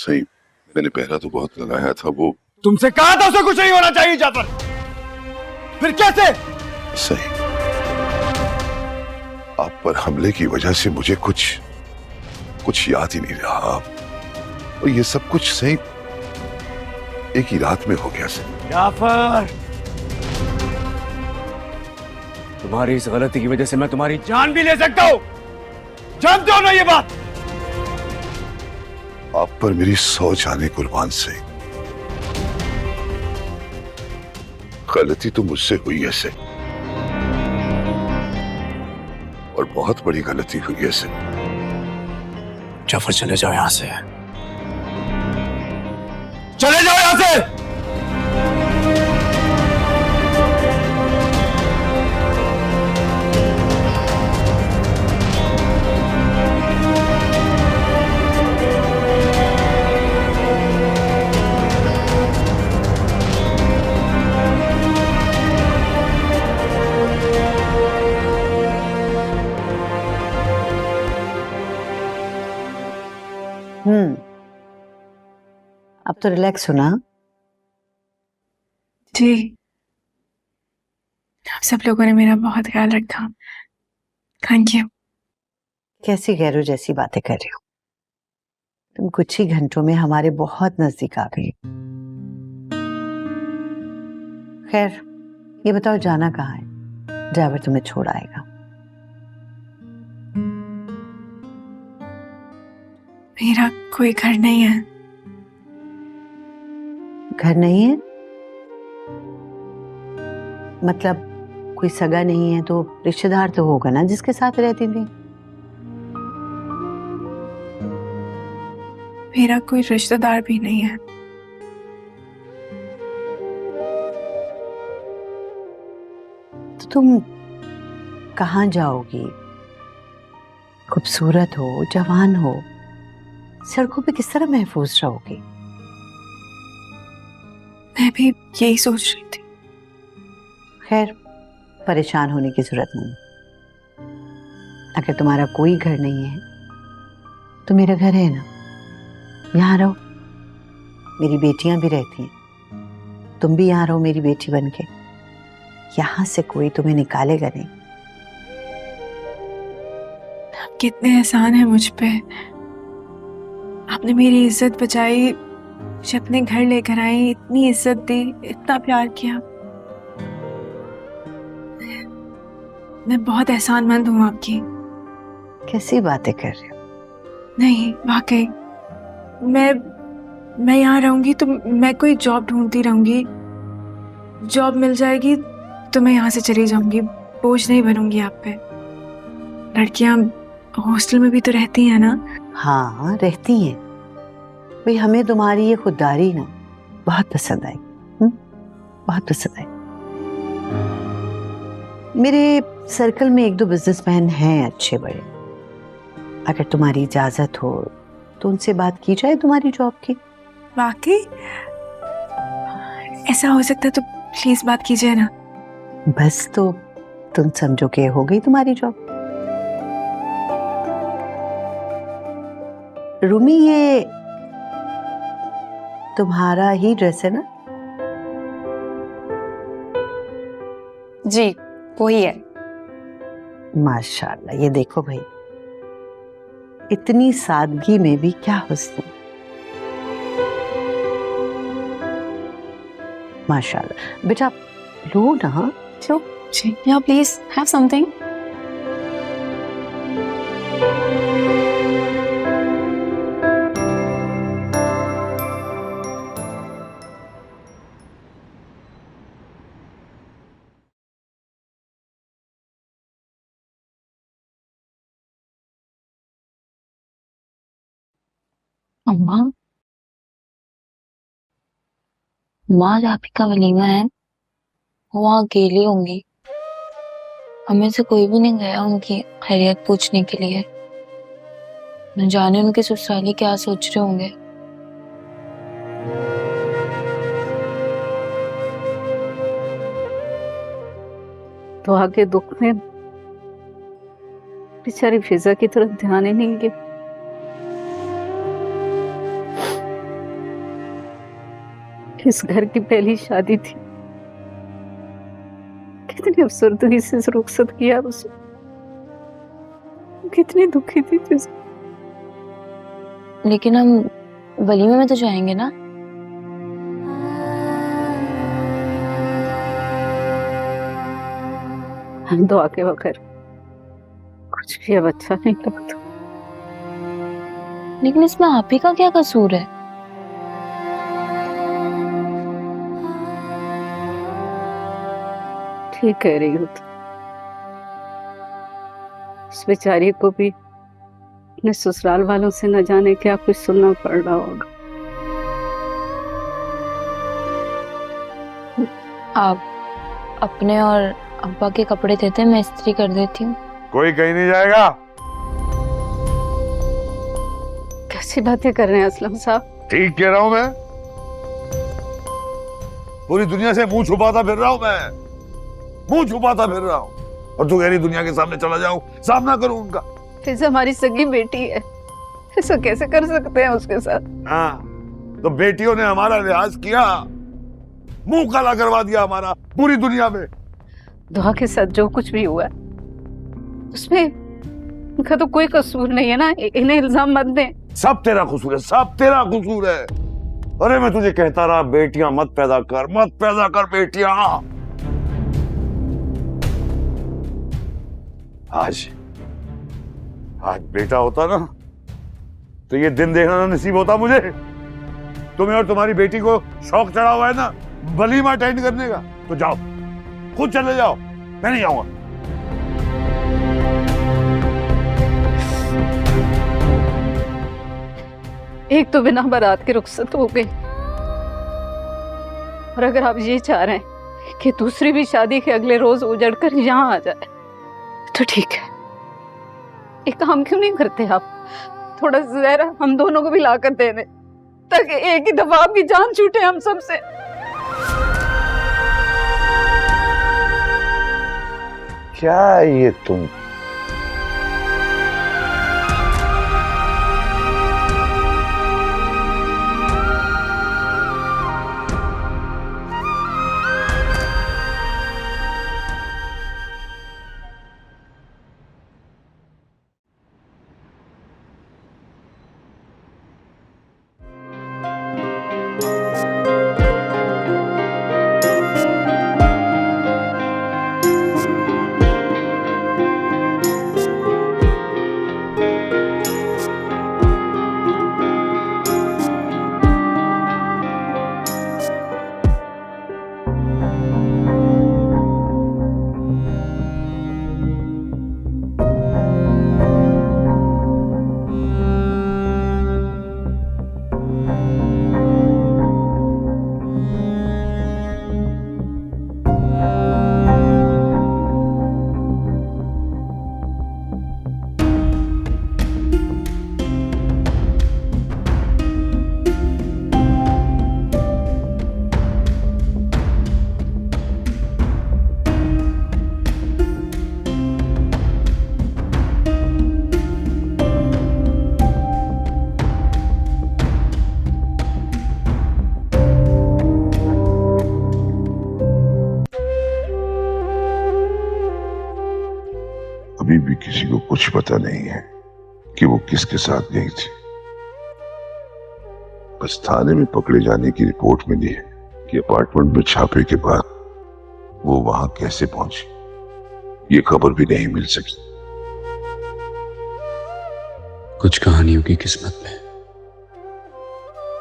सही, मैंने पहरा तो बहुत लगाया था। वो तुमसे कहा था उसे कुछ नहीं होना चाहिए जाफर, फिर कैसे? सही, आप पर हमले की वजह से मुझे कुछ याद ही नहीं रहा। और ये सब कुछ सही एक ही रात में हो गया। सही जाफर, तुम्हारी इस गलती की वजह से मैं तुम्हारी जान भी ले सकता हूं, जानते हो ना ये बात? आप पर मेरी 100 जाने कुर्बान। से गलती तो मुझसे हुई है से, और बहुत बड़ी गलती हुई है से। जाफर चले जाओ यहां से, चले जाओ यहां से। अब तो रिलैक्स हो ना? जी, आप सब लोगों ने मेरा बहुत ख्याल रखा, थैंक यू। कैसी गैरों जैसी बातें कर रही हो? तुम कुछ ही घंटों में हमारे बहुत नजदीक आ गई। खैर, ये बताओ जाना कहाँ है? ड्राइवर तुम्हें छोड़ आएगा। मेरा कोई घर नहीं है। घर नहीं है? मतलब कोई सगा नहीं है तो रिश्तेदार तो होगा ना जिसके साथ रहती थी? मेरा कोई रिश्तेदार भी नहीं है। तो तुम कहाँ जाओगी? खूबसूरत हो, जवान हो, सड़कों पे किस तरह महफूज रहोगी? मैं भी यही सोच रही थी। खैर, परेशान होने की जरूरत नहीं। अगर तुम्हारा कोई घर नहीं है तो मेरा घर है ना, यहाँ रहो। मेरी बेटियां भी रहती हैं, तुम भी यहाँ रहो मेरी बेटी बन के। यहाँ से कोई तुम्हें निकालेगा नहीं। आप कितने एहसान है मुझ पे। आपने मेरी इज्जत बचाई, मुझे अपने घर लेकर आई, इतनी इज्जत दी, इतना प्यार किया। मैं बहुत एहसानमंद हूँ आपकी। कैसी बातें कर रहे हो? नहीं, वाकई मैं यहाँ रहूंगी तो मैं कोई जॉब ढूंढती रहूंगी। जॉब मिल जाएगी तो मैं यहाँ से चली जाऊंगी, बोझ नहीं बनूंगी आप पे। लड़कियां हॉस्टल में भी तो रहती हैं ना? हाँ, रहती हैं। भाई, हमें तुम्हारी ये खुददारी ना बहुत पसंद आई। बहुत पसंद आई। मेरे सर्कल में एक दो बिजनेसमैन हैं अच्छे बड़े। अगर तुम्हारी इजाजत हो तो उनसे बात की जाए तुम्हारी जॉब की। वाकई ऐसा हो सकता है तो प्लीज बात कीजिए ना। बस, तो तुम समझो कि हो गई तुम्हारी जॉब। रूमी, ये तुम्हारा ही ड्रेस है ना? जी, वही है। माशाल्लाह, ये देखो भाई, इतनी सादगी में भी क्या हुस्न। माशाल्लाह। बेटा लो ना। चलो जी, या प्लीज हैव समथिंग। अम्मा, माँ जाफी का वलीमा है, वो वहाँ अकेली होंगी। हमें से कोई भी नहीं गया उनकी खैरियत पूछने के लिए। न जाने उनके ससुराली क्या सोच रहे होंगे। तो आगे दुख में बेचारी फिजा की तरफ ध्यान ही नहीं गया। इस घर की पहली शादी थी। कितनी अफसरदगी से रुखसत किया उसे, कितनी दुखी थी जिस। लेकिन हम वलीमे में तो जाएंगे ना। हम दुआ के बगैर कुछ भी अब अच्छा नहीं लगता। लेकिन इसमें आप ही का क्या कसूर है? ठीक कह रही हो तुम। इस बेचारी को भी अपने ससुराल वालों से न जाने क्या कुछ सुनना पड़ रहा होगा। आप अपने और अब्बा के कपड़े देते, मैं इस्त्री कर देती हूँ। कोई कहीं नहीं जाएगा। कैसी बातें कर रहे हैं असलम साहब? ठीक कह रहा हूं मैं। पूरी दुनिया से मुंह छुपाता फिर रहा हूं मैं, मुंह छुपाता फिर रहा हूं। और तू कह रही दुनिया के सामने चला जाऊं, सामना करूं उनका। फिर हमारी सगी बेटी है, ऐसा कैसे कर सकते हैं उसके साथ? हाँ, तो बेटियों ने हमारा लिहाज किया, मुंह काला करवा दिया हमारा पूरी दुनिया में। दुआ के साथ जो कुछ भी हुआ उसमें उनका तो कोई कसूर नहीं है ना, इन्हें इल्जाम मत दें। सब तेरा कसूर है, सब तेरा कसूर है। अरे मैं तुझे कहता रहा बेटियां मत पैदा कर, मत पैदा कर बेटियां। आज बेटा होता ना तो ये दिन देखना ना नसीब होता मुझे। तुम्हें और तुम्हारी बेटी को शौक चढ़ा हुआ है ना वलीमा अटेंड करने का, तो जाओ, खुद चले जाओ, मैं नहीं आऊंगा। एक तो बिना बारात के रुखसत हो गई, और अगर आप ये चाह रहे हैं कि दूसरी भी शादी के अगले रोज उजड़ कर यहाँ आ जाए तो ठीक है। एक काम क्यों नहीं करते आप, थोड़ा जहर हम दोनों को भी ला कर दे दें ताकि एक ही दफा आपकी जान छूटे हम सब से। क्या ये तुम अभी भी किसी को कुछ पता नहीं है कि वो किसके साथ गई थी। बस थाने में पकड़े जाने की रिपोर्ट मिली है कि अपार्टमेंट में छापे के बाद वो वहां कैसे पहुंची, ये खबर भी नहीं मिल सकी। कुछ कहानियों की किस्मत में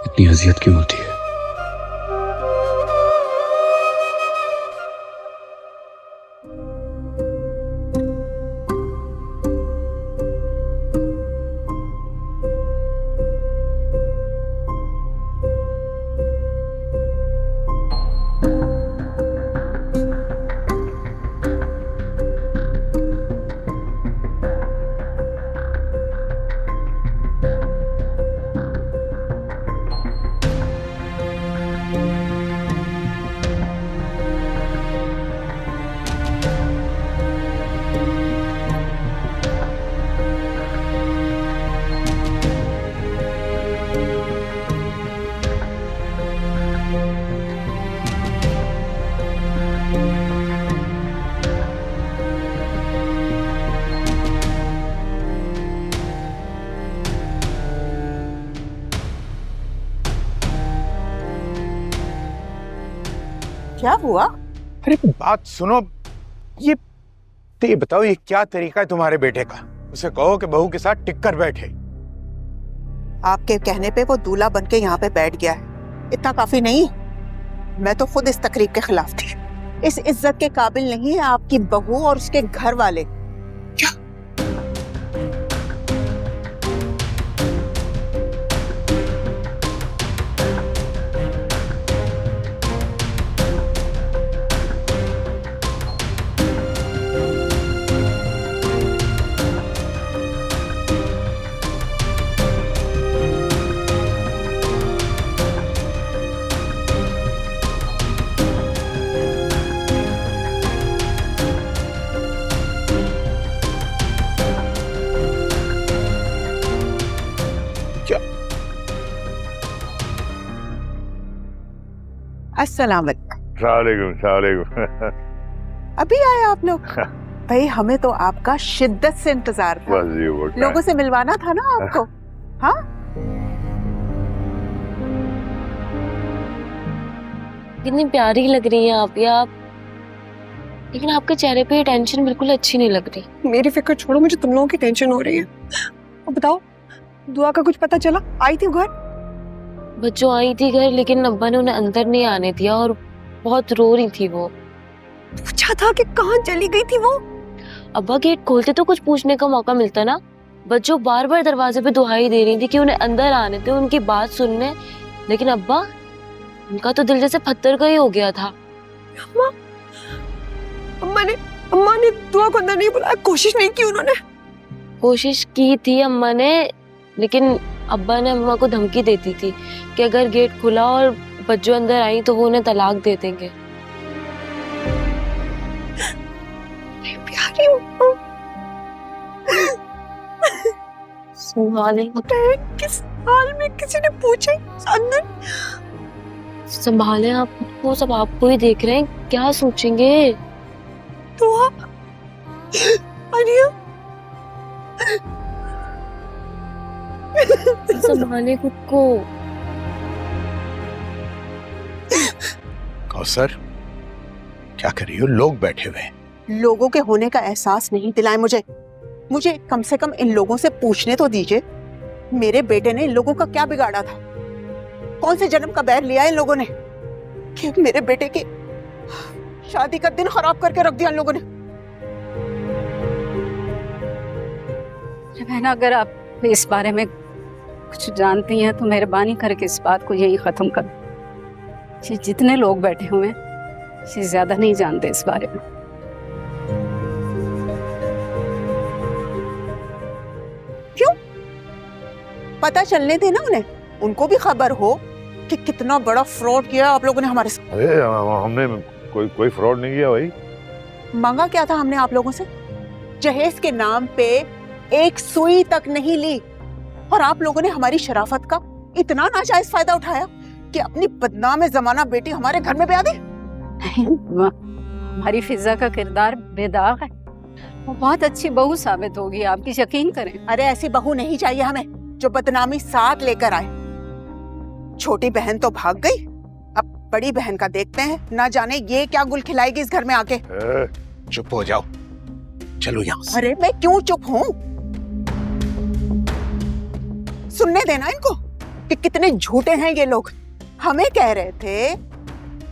इतनी अजियत क्यों होती है? क्या हुआ? अरे बात सुनो, ये तो ये बताओ, ये क्या तरीका है तुम्हारे बेटे का? उसे कहो कि बहू के साथ टिक कर बैठे। आपके कहने पे वो दूल्हा बन के यहाँ पे बैठ गया है, इतना काफी नहीं? मैं तो खुद इस तकरीब के खिलाफ थी। इस इज्जत के काबिल नहीं है आपकी बहू और उसके घर वाले। क्या? अस्सलाम वालेकुम। सलाम। अभी आए आप लोग? भाई हमें तो आपका शिद्दत से इंतजार था। बस ये वो क्या लोगों से मिलवाना था ना आपको। हाँ, कितनी प्यारी लग रही है आप, या आप, लेकिन आपके चेहरे पे ये टेंशन बिल्कुल अच्छी नहीं लग रही। मेरी फिक्र छोड़ो, मुझे तुम लोगों की टेंशन हो रही है। अब बताओ, दुआ का कुछ पता चला? आई थी घर? बच्चों आई थी घर, लेकिन अब्बा ने उन्हें अंदर नहीं आने दिया और बहुत रो रही थी वो। पूछा था कि कहाँ चली गई थी वो? अब्बा गेट खोलते तो कुछ पूछने का मौका मिलता ना। बच्चों बार बार दरवाजे पे दुहाई दे रही थी कि उन्हें अंदर आने थे, उनकी बात सुनने, लेकिन अब्बा, उनका तो दिल जैसे पत्थर का ही हो गया था। अम्मा ने दुआ को अंदर नहीं बुलाया? कोशिश नहीं की उन्होंने? कोशिश की थी अम्मा ने, लेकिन अब्बा ने अम्मा को धमकी देती थी कि अगर गेट खुला और बच्चों अंदर आई तो वो उन्हें तलाक दे देंगे। प्यारी संभाले किस हाल में किसी ने पूछा अंदर? संभाले आप, वो सब आपको ही देख रहे हैं, क्या सोचेंगे? दुआ, अनिया, संभाले खुद को। कौसर, क्या कर रही हो? लोग बैठे हुए हैं। लोगों के होने का एहसास नहीं दिलाए मुझे कम से कम इन लोगों से पूछने तो दीजिए, मेरे बेटे ने इन लोगों का क्या बिगाड़ा था? कौन से जन्म का बैर लिया इन लोगों ने कि मेरे बेटे की शादी का दिन खराब करके रख दिया इन लोगों ने? बहन, अगर आप इस बारे में कुछ जानती हैं तो मेहरबानी करके इस बात को यही खत्म कर। जितने लोग बैठे हुए हैं ज्यादा नहीं जानते इस बारे में। क्यों? पता चलने थे ना उन्हें, उनको भी खबर हो कि कितना बड़ा फ्रॉड किया आप लोगों ने हमारे साथ। अरे हमने कोई फ्रॉड नहीं किया भाई। मांगा क्या था हमने आप लोगों से? जहेज के नाम पे एक सुई तक नहीं ली, और आप लोगों ने हमारी शराफत का इतना नाजायज फायदा उठाया कि अपनी बदनाम जमाना बेटी हमारे घर में ब्याह दी। नहीं, हमारी फिजा का किरदार बेदाग है, वो बहुत अच्छी बहू साबित होगी, आपकी यकीन करें। अरे ऐसी बहू नहीं चाहिए हमें जो बदनामी साथ लेकर आए। छोटी बहन तो भाग गई, अब बड़ी बहन का देखते हैं, ना जाने ये क्या गुल खिलाएगी इस घर में आके। चुप हो जाओ, चलो यहाँ से। अरे मैं क्यों चुप हूँ? सुनने देना इनको कि कितने झूठे हैं ये लोग। हमें कह रहे थे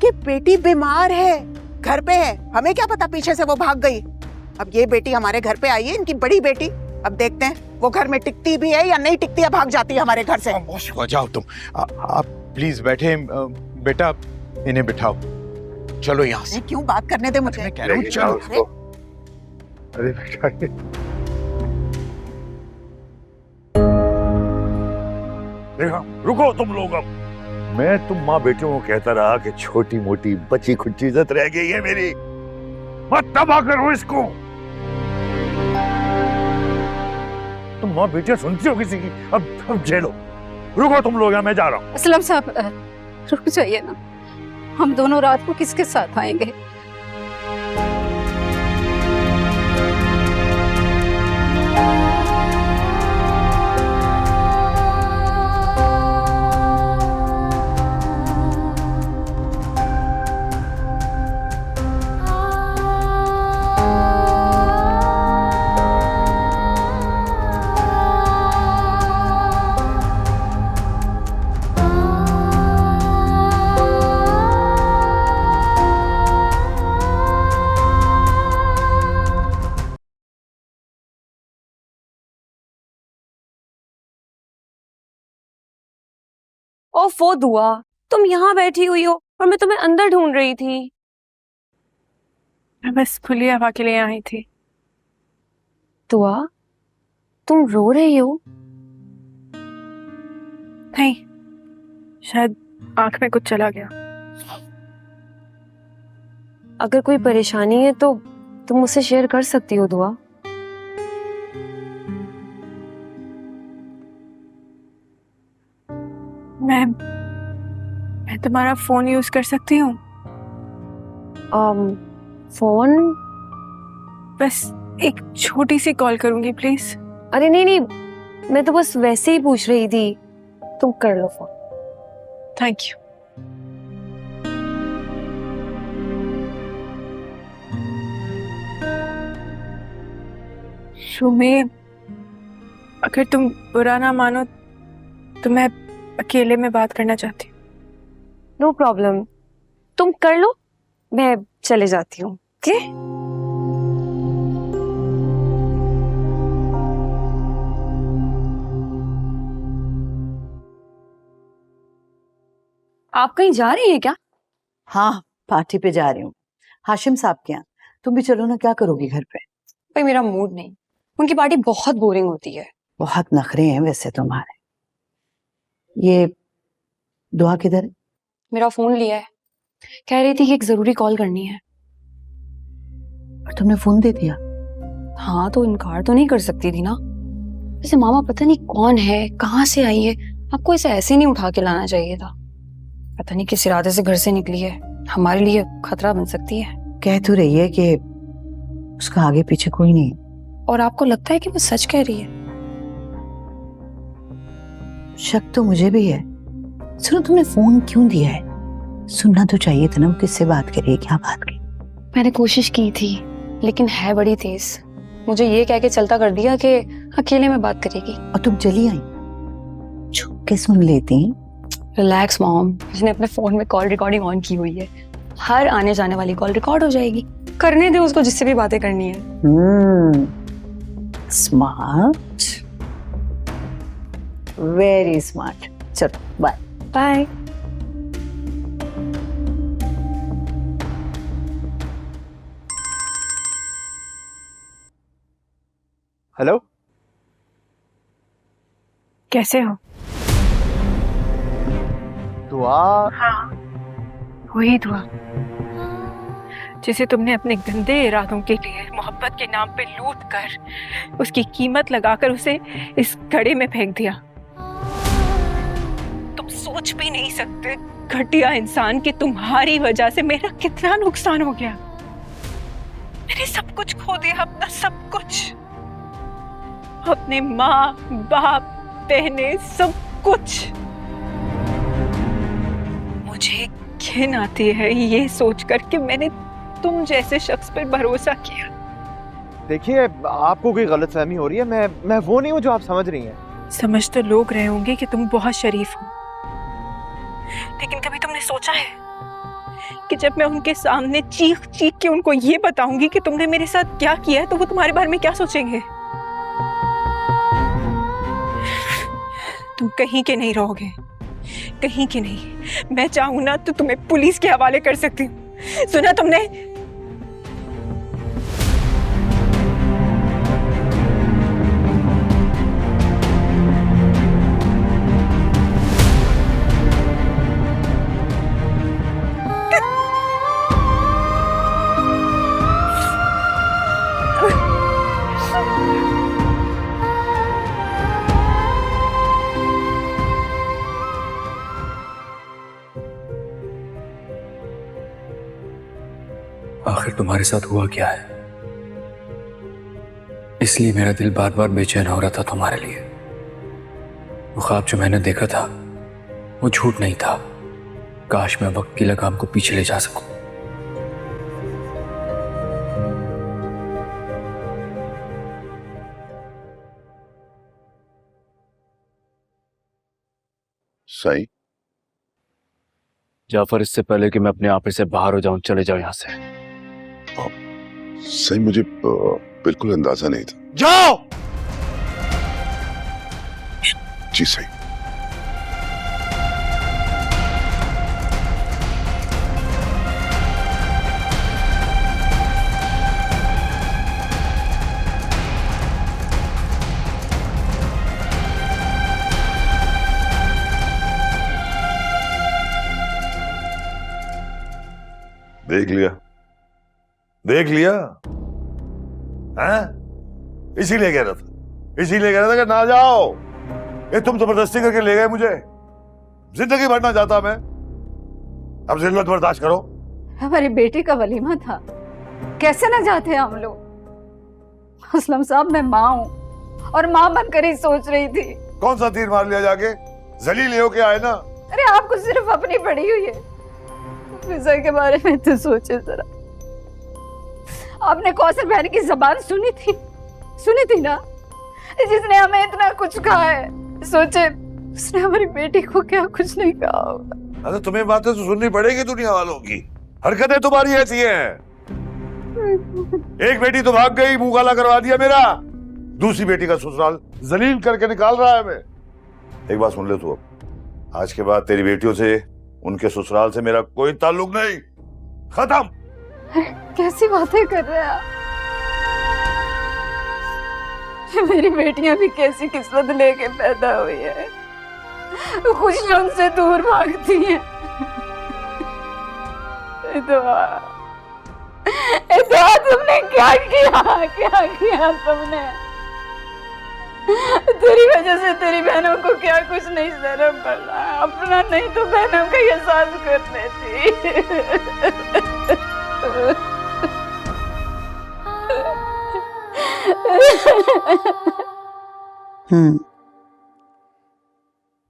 कि बेटी बीमार है, घर पे है, हमें क्या पता पीछे से वो भाग गई। अब ये बेटी हमारे घर पे आई है, इनकी बड़ी बेटी, अब देखते हैं वो घर में टिकती भी है या नहीं टिकती है, भाग जाती है हमारे घर से। हो जाओ तुम, आप प्लीज बैठे। बेटा, इन्हें बिठाओ, चलो यहाँ से। क्यों बात करने दे मुझे। मैं कह रहा हूँ चलो। अरे बेटा, देखा, रुको तुम लोग। अब मैं तुम माँ बेटियों को कहता रहा कि छोटी मोटी बची खुची इज्जत रह गई है मेरी, मत तबाह करो इसको। तुम माँ बेटियां सुनती हो किसी की? अब झेलो। रुको तुम लोग, मैं जा रहा हूँ। असलम साहब, रुक जाइए ना, हम दोनों रात को किसके साथ आएंगे? ओफो दुआ, तुम यहाँ बैठी हुई हो और मैं तुम्हें अंदर ढूंढ रही थी। मैं बस खुली हवा के लिए आई थी। दुआ, तुम रो रही हो? नहीं, शायद आंख में कुछ चला गया। अगर कोई परेशानी है तो तुम मुझसे शेयर कर सकती हो दुआ। मैं तुम्हारा फोन यूज कर सकती हूँ? फोन? बस एक छोटी सी कॉल करूंगी प्लीज। अरे नहीं नहीं, मैं तो बस वैसे ही पूछ रही थी, तुम कर लो फोन। Thank you. सुमे, अगर तुम बुरा ना मानो तो मैं अकेले में बात करना चाहती हूँ। नो प्रॉब्लम, तुम कर लो, मैं चले जाती हूँ। ओके? आप कहीं जा रही हैं क्या? हाँ, पार्टी पे जा रही हूँ, हाशिम साहब के यहाँ। तुम भी चलो ना, क्या करोगी घर पे? भाई मेरा मूड नहीं, उनकी पार्टी बहुत बोरिंग होती है। बहुत नखरे हैं वैसे तुम्हारे। ये दुआ किधर है? मेरा फोन लिया है, कह रही थी कि एक जरूरी कॉल करनी है। और तुमने फोन दे दिया? हाँ, तो इनकार तो नहीं कर सकती थी ना। वैसे मामा पता नहीं कौन है, कहाँ से आई है, आपको इसे ऐसे नहीं उठा के लाना चाहिए था। पता नहीं किस इरादे से घर से निकली है, हमारे लिए खतरा बन सकती है। कह तो रही है कि उसका आगे पीछे कोई नहीं। और आपको लगता है कि वो सच कह रही है? शक तो मुझे भी है। सुनो, तुमने फोन क्यों दिया है? सुनना तो चाहिए था ना, वो किससे बात कर रही है, क्या बात की? मैंने कोशिश की थी, लेकिन है बड़ी तेज। मुझे ये कह के चलता कर दिया कि अकेले में बात करेगी। और तुम चली आई? छुप के सुन लेती। रिलैक्स मॉम, उसने अपने फोन में कॉल रिकॉर्डिंग ऑन की हुई है। हर आने जाने वाली कॉल रिकॉर्ड हो जाएगी। करने दे उसको जिससे भी बातें करनी है। Smart, very smart. चलो बाय। बाय। हेलो, कैसे हो? दुआ। हाँ, वही दुआ जिसे तुमने अपने गंदे इरादों के लिए मोहब्बत के नाम पे लूट कर उसकी कीमत लगाकर उसे इस घड़े में फेंक दिया। तुम सोच भी नहीं सकते घटिया इंसान कि तुम्हारी वजह से मेरा कितना नुकसान हो गया। मैंने सब कुछ खो दिया, अपना सब कुछ, अपने माँ बाप बहनें, सब कुछ। मुझे घिन आती है ये सोचकर कि मैंने तुम जैसे शख्स पर भरोसा किया। देखिए, आपको कोई गलतफहमी हो रही है। मैं वो नहीं हूँ जो आप समझ रही हैं। समझ तो लोग रहे होंगे कि तुम बहुत शरीफ हो, लेकिन कभी तुमने सोचा है कि जब मैं उनके सामने चीख चीख के उनको ये बताऊंगी कि तुमने मेरे साथ क्या किया है, तो वो तुम्हारे बारे में क्या सोचेंगे? तुम कहीं के नहीं रहोगे, कहीं के नहीं। मैं चाहूं ना तो तुम्हें पुलिस के हवाले कर सकती हूँ। सुना तुमने? आखिर तुम्हारे साथ हुआ क्या है? इसलिए मेरा दिल बार बार बेचैन हो रहा था तुम्हारे लिए। वो ख्वाब जो मैंने देखा था वो झूठ नहीं था। काश मैं वक्त की लगाम को पीछे ले जा सकूं। सही जाफर, इससे पहले कि मैं अपने आप से बाहर हो जाऊं, चले जाओ यहाँ से। सही, मुझे बिल्कुल अंदाजा नहीं था। जाओ। जी सही। देख लिया, देख लिया, हैं? इसीलिए कह रहा था, इसीलिए कह रहा था कि ना जाओ। ये तुम जबरदस्ती करके ले गए मुझे। जिंदगी भरना चाहता मैं, अब जिल्लत बर्दाश्त करो। हमारी बेटी का वलीमा था, कैसे न जाते हम लोग। असलम साहब, मैं माँ हूँ और माँ बनकर ही सोच रही थी। कौन सा तीर मार लिया जाके? जलील होके आए ना। अरे आपको सिर्फ अपनी पड़ी हुई है, फिजा के बारे में तो सोचे जरा। आपने कौसर बहन की जबान सुनी थी ना, जिसने हमें इतना कुछ कहा है। सोचे उसने हमारी बेटी को क्या कुछ नहीं कहा होगा। अरे तुम्हें बातें तो सुननी पड़ेगी दुनिया वालों की। हरकतें तुम्हारी ऐसी हैं। एक बेटी तो भाग गई, मुंह काला करवा दिया मेरा, दूसरी बेटी का ससुराल जलील करके निकाल रहा है। मैं एक बात सुन ले तू, अब आज के बाद तेरी बेटियों से, उनके ससुराल से मेरा कोई ताल्लुक नहीं, खत्म। कैसी बातें कर रहे हैं आप? मेरी बेटियां भी कैसी किस्मत लेके पैदा हुई है, खुशियों से दूर भागती हैं। इतना तुमने क्या किया तुमने? तेरी वजह से तेरी बहनों को क्या कुछ नहीं सहना पड़ा। अपना नहीं तो बहनों का एहसास कर लेती।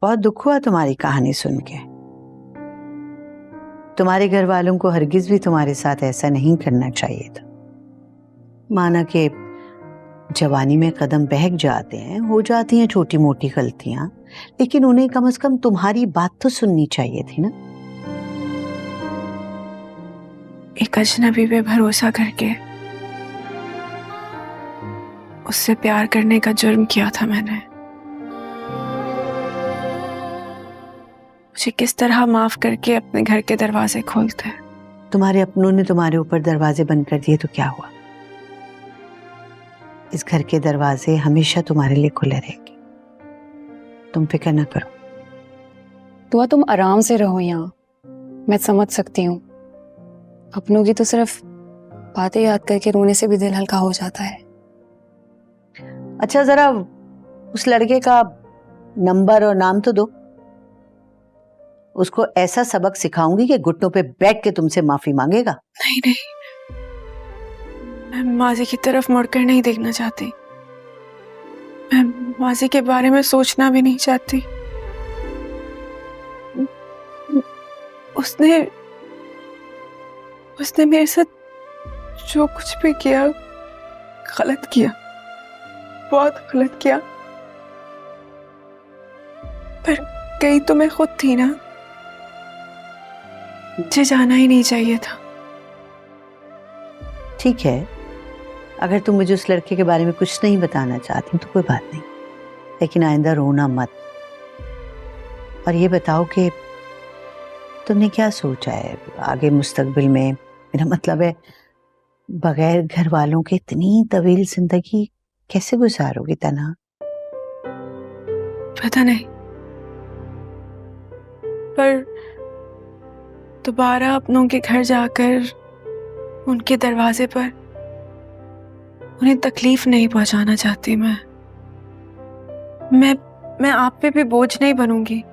बहुत दुख हुआ तुम्हारी कहानी सुन के। तुम्हारे घर वालों को हरगिज भी तुम्हारे साथ ऐसा नहीं करना चाहिए था। माना कि जवानी में कदम बहक जाते हैं, हो जाती हैं छोटी मोटी गलतियां, लेकिन उन्हें कम से कम तुम्हारी बात तो सुननी चाहिए थी ना। एक अजनबी पे भरोसा करके उससे प्यार करने का जुर्म किया था मैंने। मुझे किस तरह माफ करके अपने घर के दरवाजे खोलते हैं। तुम्हारे अपनों ने तुम्हारे ऊपर दरवाजे बंद कर दिए तो क्या हुआ? इस घर के दरवाजे हमेशा तुम्हारे लिए खुले रहेंगे, तुम फिक्र ना करो। दुआ, तुम आराम से रहो यहाँ, मैं समझ सकती हूँ। अपनों की तो सिर्फ बातें याद करके रोने से भी दिल हल्का हो जाता है। अच्छा, जरा उस लड़के का नंबर और नाम तो दो। उसको ऐसा सबक सिखाऊंगी कि घुटनों पे बैठ के तुमसे माफी मांगेगा। नहीं, मैं माजी की तरफ मुड़कर नहीं देखना चाहती। मैं माजी के बारे में सोचना भी नहीं चाहती। उसने मेरे साथ जो कुछ भी किया, गलत किया, बहुत गलत किया। पर गई तो मैं खुद थी ना, मुझे जाना ही नहीं चाहिए था। ठीक है, अगर तुम मुझे उस लड़के के बारे में कुछ नहीं बताना चाहती तो कोई बात नहीं, लेकिन आइंदा रोना मत। और ये बताओ कि तुमने क्या सोचा है आगे मुस्तकबिल में? मेरा मतलब है, बगैर घर वालों के इतनी तवील जिंदगी कैसे गुजारोगी तन्हा? पता नहीं, पर दोबारा अपनों के घर जाकर उनके दरवाजे पर उन्हें तकलीफ नहीं पहुंचाना चाहती। मैं आप पे भी बोझ नहीं बनूंगी।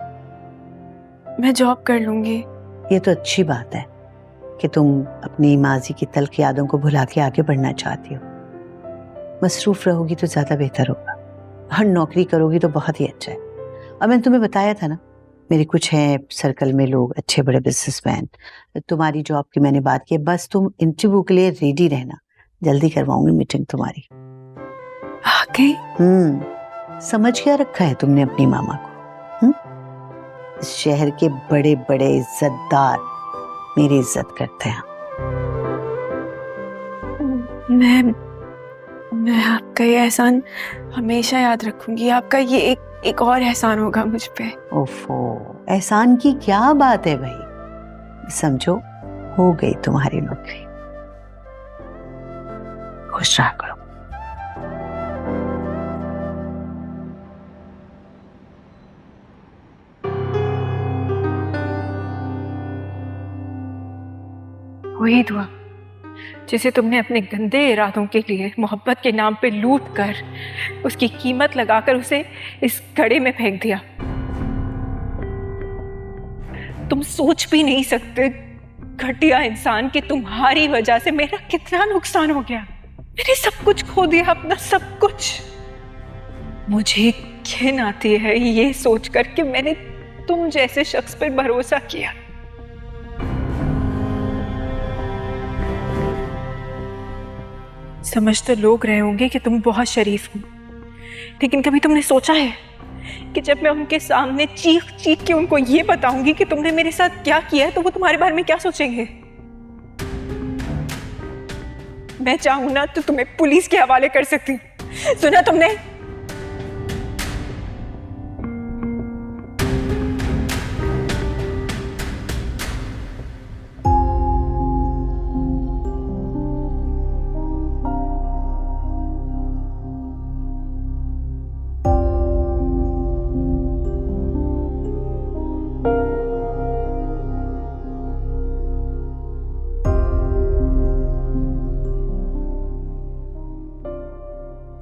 मैं जॉब कर लूंगी। ये तो अच्छी बात है कि तुम अपनी माजी की तल्ख यादों को भुला के आगे बढ़ना चाहती हो। मसरूफ रहोगी तो ज्यादा बेहतर होगा। हर नौकरी करोगी तो बहुत ही अच्छा है। और मैंने तुम्हें बताया था ना, मेरे कुछ हैं सर्कल में लोग, अच्छे बड़े बिजनेसमैन। तुम्हारी जॉब की मैंने बात की, बस तुम इंटरव्यू के लिए रेडी रहना, जल्दी करवाऊंगी मीटिंग तुम्हारी। आ गई? समझ क्या रखा है तुमने अपनी मामा को? इस शहर के बड़े बड़े इज्जतदार मेरी इज्जत करते हैं। मैं आपका ये एहसान हमेशा याद रखूंगी। आपका ये एक और एहसान होगा मुझ पे। ओफो, एहसान की क्या बात है भाई, समझो हो गई तुम्हारी नौकरी। खुश रहा करो। वही दुआ जिसे तुमने अपने गंदे इरादों के लिए मोहब्बत के नाम पे लूट कर उसकी कीमत लगाकर उसे इस घड़े में फेंक दिया। तुम सोच भी नहीं सकते घटिया इंसान कि तुम्हारी वजह से मेरा कितना नुकसान हो गया। मैंने सब कुछ खो दिया, अपना सब कुछ। मुझे घिन आती है ये सोचकर कि मैंने तुम जैसे शख्स पर भरोसा किया। समझ तो लोग रहे होंगे कि तुम बहुत शरीफ हो, लेकिन कभी तुमने सोचा है कि जब मैं उनके सामने चीख चीख के उनको ये बताऊंगी कि तुमने मेरे साथ क्या किया है तो वो तुम्हारे बारे में क्या सोचेंगे? मैं चाहूं ना तो तुम्हें पुलिस के हवाले कर सकती हूं। सुना तुमने?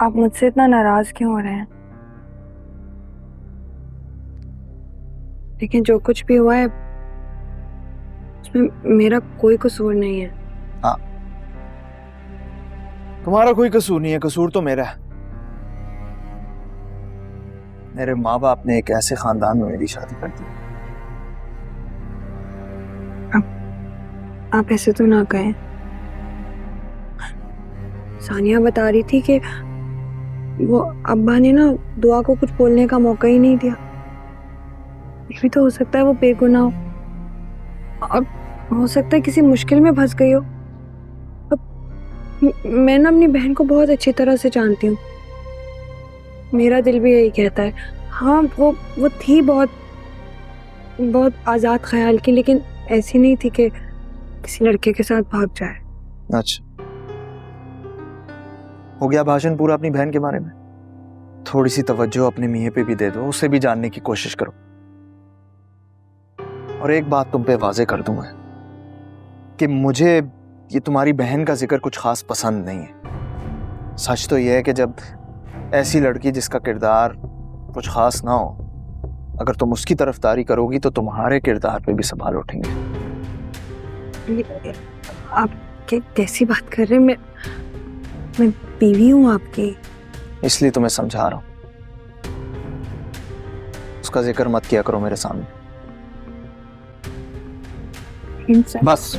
आप मुझसे इतना नाराज क्यों हो रहे हैं? लेकिन जो कुछ भी हुआ है उसमें मेरा कोई कसूर नहीं है। हाँ, तुम्हारा कोई कसूर नहीं है, कसूर तो मेरा है। मेरे माँ बाप ने एक ऐसे खानदान में मेरी शादी कर दी। आप ऐसे तो ना कहें। सानिया बता रही थी कि वो अब्बा ने ना दुआ को कुछ बोलने का मौका ही नहीं दिया। ये भी तो हो सकता है वो बेगुनाह हो, और हो सकता है किसी मुश्किल में फंस गई हो। अब मैं ना अपनी बहन को बहुत अच्छी तरह से जानती हूँ। मेरा दिल भी यही कहता है। हाँ, वो थी बहुत आज़ाद ख्याल की, लेकिन ऐसी नहीं थी कि किसी लड़के के साथ भाग जाए। अच्छा, हो गया भाषण पूरा अपनी बहन के बारे में? थोड़ी सी तवज्जो अपने मियाँ पे भी दे दो, उसे भी जानने की कोशिश करो। और एक बात तुम पे वाजे कर दूं मैं कि मुझे ये तुम्हारी बहन का जिक्र कुछ खास पसंद नहीं है। सच तो यह है कि जब ऐसी लड़की जिसका किरदार कुछ खास ना हो, अगर तुम उसकी तरफदारी करोगी तो तुम्हारे किरदार पे भी सवाल उठेंगे। आप कैसी बात कर रहे हैं? मैं बीवी हूँ आपकी। इसलिए तुम्हें समझा रहा हूं, उसका जिक्र मत किया करो मेरे सामने। बस।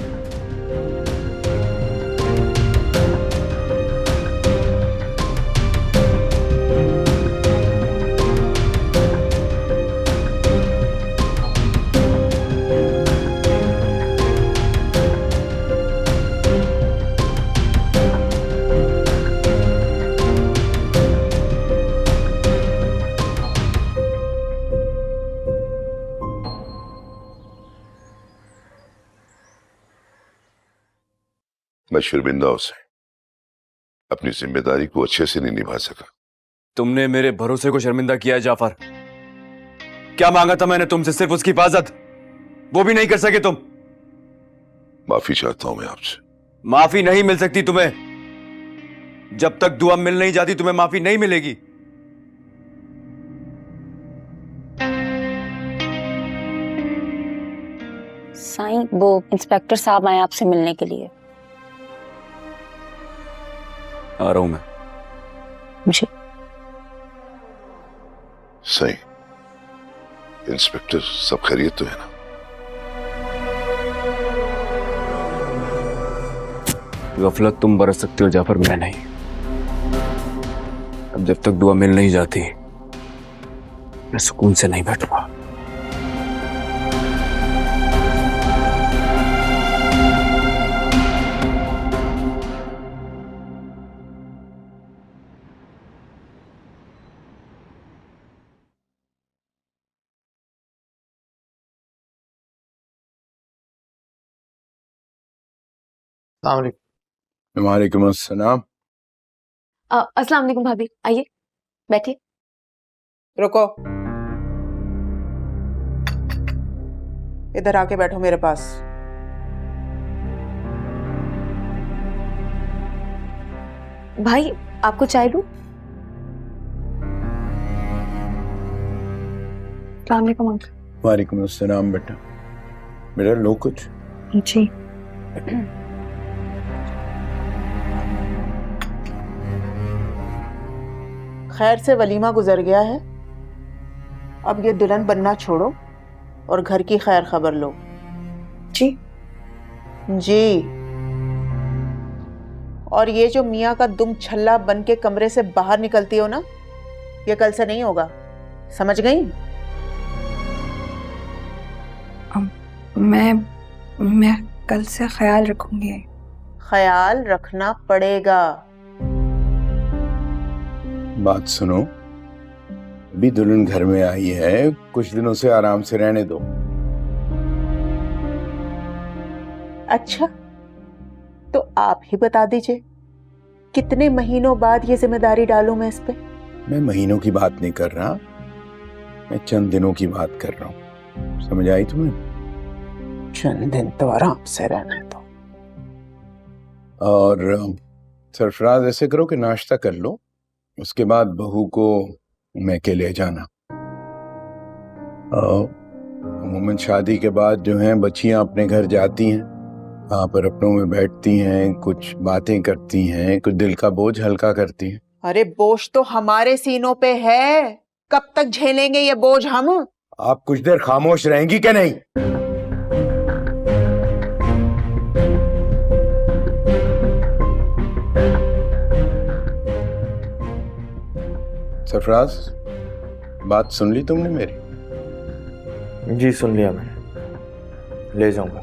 मैं शर्मिंदा हूं से अपनी जिम्मेदारी को अच्छे से नहीं निभा सका। तुमने मेरे भरोसे को शर्मिंदा किया है जाफर। क्या मांगा था मैंने तुमसे? सिर्फ उसकी हिफाजत, वो भी नहीं कर सके तुम। माफी चाहता हूं मैं आपसे। माफी नहीं मिल सकती तुम्हें। जब तक दुआ मिल नहीं जाती तुम्हें माफी नहीं मिलेगी। साईं, वो इंस्पेक्टर साहब आए आपसे मिलने के लिए। आ रहा हूं मैं। मुझे सही। इंस्पेक्टर, सब खैरियत तो है ना? गफलत तुम बरस सकते हो जाफर, मैं नहीं। अब जब तक दुआ मिल नहीं जाती मैं सुकून से नहीं बैठूंगा। वालेकुम अस्सलाम। अस्सलाम वालेकुम भाभी, आइए बैठिए। रुको, इधर आके बैठो मेरे पास। भाई आपको चाय लूं? अस्सलाम वालेकुम अंकल। वालेकुम अस्सलाम बेटा। बेटा लो कुछ। जी। खैर से वलीमा गुजर गया है, अब ये दुल्हन बनना छोड़ो और घर की खैर खबर लो। जी। जी। और ये जो मियाँ का दुम छल्ला बन के कमरे से बाहर निकलती हो ना, ये कल से नहीं होगा, समझ गई? मैं कल से ख्याल रखूंगी। ख्याल रखना पड़ेगा। बात सुनो, अभी दुल्हन घर में आई है, कुछ दिनों से आराम से रहने दो। अच्छा, तो आप ही बता दीजिए कितने महीनों बाद ये जिम्मेदारी डालूं मैं इस पे? मैं महीनों की बात नहीं कर रहा, मैं चंद दिनों की बात कर रहा हूँ। समझ आई तुम्हें? चंद दिन तो आराम से रहने दो। और सरफराज, ऐसे करो कि नाश्ता कर लो, उसके बाद बहू को मैके ले जाना। अमूमन शादी के बाद जो हैं बच्चियां अपने घर जाती हैं, वहां पर अपनों में बैठती हैं, कुछ बातें करती हैं, कुछ दिल का बोझ हल्का करती हैं। अरे बोझ तो हमारे सीनों पे है, कब तक झेलेंगे ये बोझ हम? आप कुछ देर खामोश रहेंगी क्या नहीं? सरफराज, बात सुन ली तुमने मेरी? जी सुन लिया मैंने, ले जाऊंगा।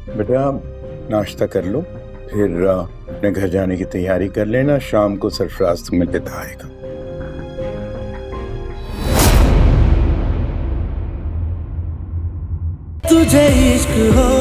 बेटा नाश्ता कर लो, फिर अपने घर जाने की तैयारी कर लेना, शाम को सरफराज तुम्हें लेता आएगा। तुझे इश्क हो